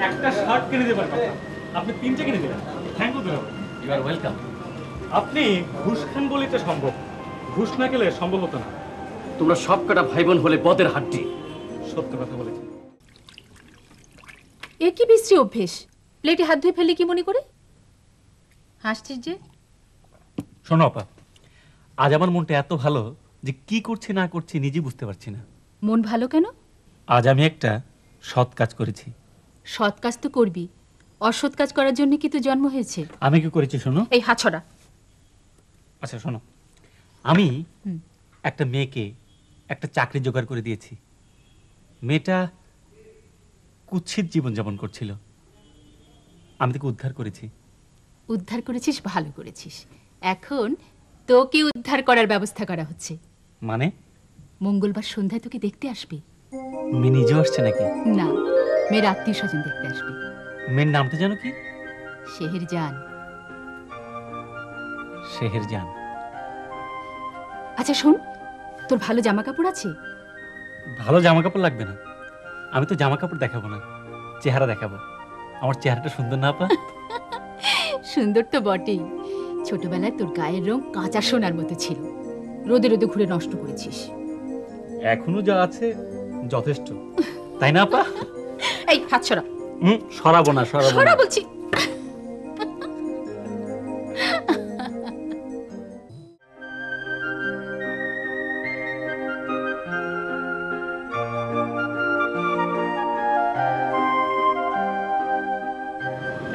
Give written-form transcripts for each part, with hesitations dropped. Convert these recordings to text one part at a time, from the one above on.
একটা শার্ট কিনে দেবার কথা, আপনি তিনটে কিনে দিলেন। থ্যাংক ইউ দুলাভাই। You are welcome. আপনি ঘুষ খান বলেই তো সম্ভব, ঘুষ না গেলে সম্ভব হতো না। তোমরা সব কটা ভাই বোন হলে বদের হাড্ডি। সত্য কথা বলেছি। এ কি বিশ্রী অভ্যেস? প্লেটে হাত ধুয়ে ফেলে কি মনে করে? হাসছিস যে? শোনো আপা, আজ আমার মনটা এত ভালো যে কি করছি না করছি নিজে বুঝতে পারছি না। মন ভালো কেন? আজ আমি একটা সৎ কাজ করেছি। সৎ কাজ তো করবি, অসৎ কাজ করার জন্য কি তো জন্ম হয়েছে? আমি কি করেছি শোনো। এই হাত ছড়া। আচ্ছা শোনো, আমি একটা মেয়েকে একটা চাকরি জোগাড় করে দিয়েছি। মেয়েটা কুৎসিত জীবনযাপন করছিল, আমি তাকে উদ্ধার করেছি। উদ্ধার করেছিস, ভালো করেছিস। এখন তোকে উদ্ধার করার ব্যবস্থা করা হচ্ছে। মানে? মঙ্গলবার সন্ধ্যায় তোকে দেখতে আসবে। মেয়ে নিজেও আসছে নাকি? না, মেয়ের আত্মীয় স্বজন দেখতে আসবে। মেয়ের নামটা জানো কি? শেহেরজান। শেহেরজান। আচ্ছা শোন, তোর ভালো জামা কাপড় আছে? ভালো জামা কাপড় লাগবে না, আমি তো জামা কাপড় দেখাবো না, চেহারা দেখাবো। আমার চেহারাটা সুন্দর না আপা? সুন্দর তো বটেই। ছোটবেলায় তোর গায়ের রং কাঁচা সোনার মতো ছিল, রোদে রোদে ঘুরে নষ্ট করেছিস। এখনো যা আছে যথেষ্ট, তাই না আপা? এই হাত ছড়া। সরাবো না, সরাবো ছড়া না বলছি।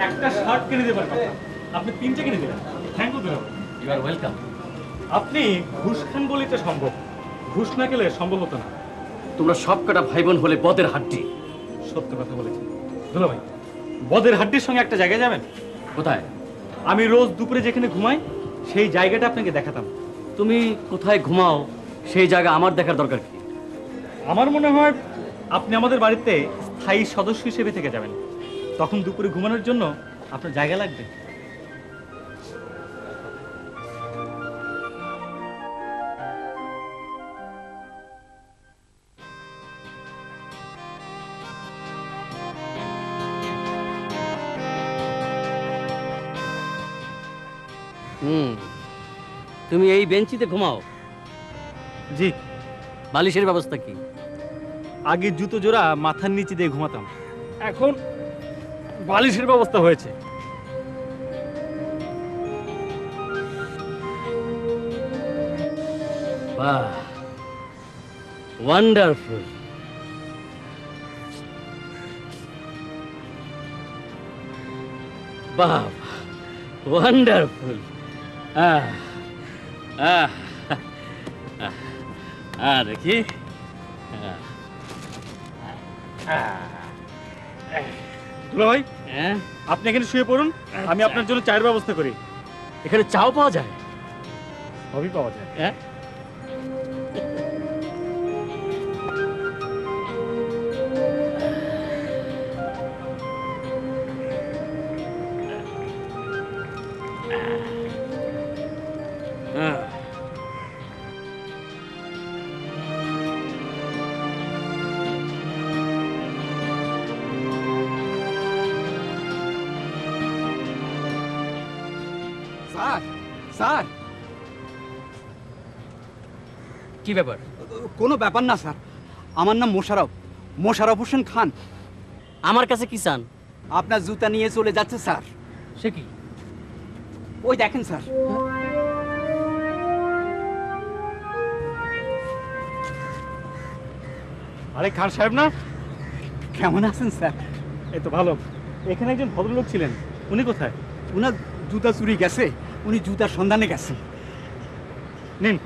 একটা শার্ট কিনে দেবার কথা, আপনি তিনটে কিনে দিলেন। থ্যাংক ইউ দুলাভাই। You are welcome. আপনি ঘুষ খান বলেই তো সম্ভব, ঘুষ না গেলে সম্ভব হতো না। তোমরা সব কটা ভাই বোন হলে বদের হাড্ডি। সত্য কথা বলেছি দুলাভাই। বদের হাড্ডির সঙ্গে একটা জায়গায় যাবেন? কোথায়? আমি রোজ দুপুরে যেখানে ঘুমাই সেই জায়গাটা আপনাকে দেখাতাম। তুমি কোথায় ঘুমাও সেই জায়গা আমার দেখার দরকার কি? আমার মনে হয় আপনি আমাদের বাড়িতে স্থায়ী সদস্য হিসেবে থেকে যাবেন, তখন দুপুরে ঘুমানোর জন্য আপনার জায়গা লাগবে। তুমি এই বেঞ্চিতে ঘুমাও? জি। বালিশের ব্যবস্থা কি? আগে জুতো জোড়া মাথার নিচে দিয়ে ঘুমাতাম, এখন বালিশের ব্যবস্থা হয়েছে। বাহ, ওয়ান্ডারফুল। বাহ, ওয়ান্ডারফুল। দেখি। দুলাভাই, হ্যাঁ, আপনি এখানে শুয়ে পড়ুন, আমি আপনার জন্য চায়ের ব্যবস্থা করি। এখানে চাও পাওয়া যায়? সবই পাওয়া যায়। হ্যাঁ, স্যার স্যার, কি ব্যাপার? কোনো ব্যাপার না স্যার, আমার নাম মোশাররফ হোসেন খান। আমার কাছে কি চান? আপনার জুতা নিয়ে চলে যাচ্ছে স্যার। সে কি? ওই দেখেন স্যার। আরে খান সাহেব না? কেমন আছেন স্যার? এই তো ভালো। এখানে একজন ভদ্রলোক ছিলেন, উনি কোথায়? ওনার জুতা চুরি গেছে, উনি জুতার সন্ধানে গেছেন। নিন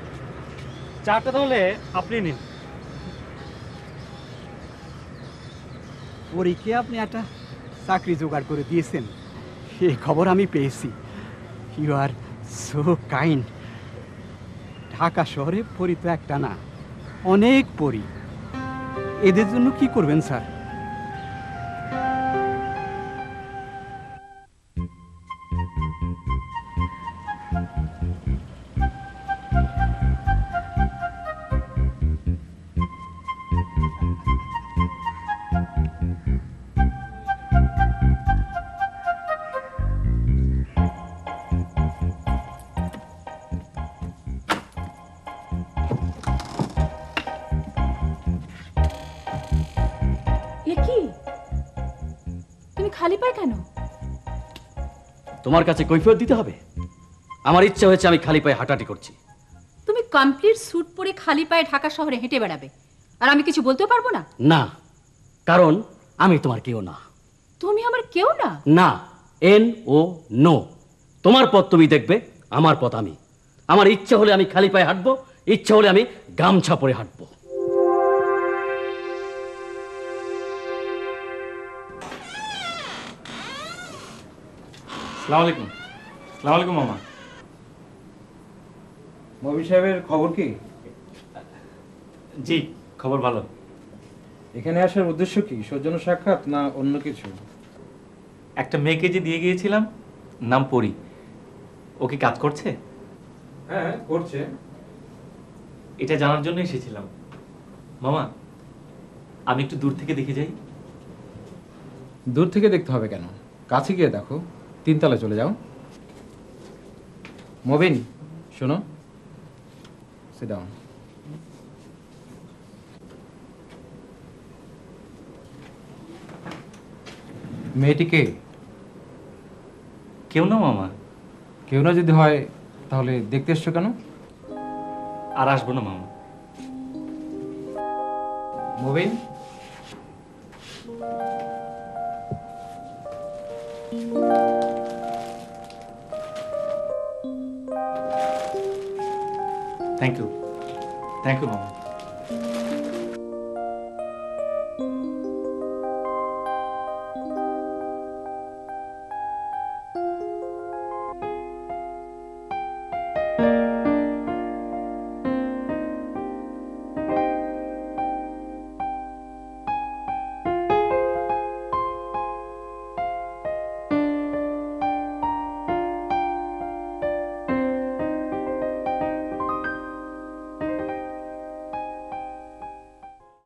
চাটা, তাহলে আপনি নিন। পরীকে আপনি একটা চাকরি জোগাড় করে দিয়েছেন, এই খবর আমি পেয়েছি। You are so kind. Dhaka শহরে পরি তো একটা না, অনেক পরি। এদের জন্য কি করবেন স্যার? খালি পায়ে কেন? তোমার কাছে কৈফিয়ত দিতে হবে? আমার ইচ্ছা হয়েছে, আমি খালি পায়ে হাঁটাহাঁটি করছি। তুমি কমপ্লিট স্যুট পরে খালি পায়ে ঢাকা শহরে হেঁটে বেড়াবে, আর আমি কিছু বলতেও পারবো না? না, কারণ আমি তোমার কেউ না। তুমি আমার কেউ না? না, এন ও নো। তোমার পথ তুমি দেখবে, আমার পথ আমি। আমার ইচ্ছা হলে আমি খালি পায়ে হাঁটবো, ইচ্ছা হলে আমি গামছা পরে হাঁটবো। সালাম আলাইকুম। সালাম আলাইকুম মামা। মবি সাহেবের খবর কি? জি, খবর ভালো। এখানে আসার উদ্দেশ্য কি? সৌজন্য সাক্ষাৎ না অন্য কিছু? একটা মেয়েকে যে দিয়ে গিয়েছিলাম, নাম পরি, ও কি কাজ করছে? হ্যাঁ, করছে। এটা জানার জন্য এসেছিলাম। মামা, আমি একটু দূর থেকে দেখে যাই। দূর থেকে দেখতে হবে কেন? কাছে গিয়ে দেখো। 3 তলায় চলে যাও। মবিন, শোনো, সিট ডাউন। মেয়েটি কে? কেউ না মামা। কেউ না যদি হয় তাহলে দেখতে এসছো কেন? আর আসবো না মামা। Mobin, thank you. Thank you মামা।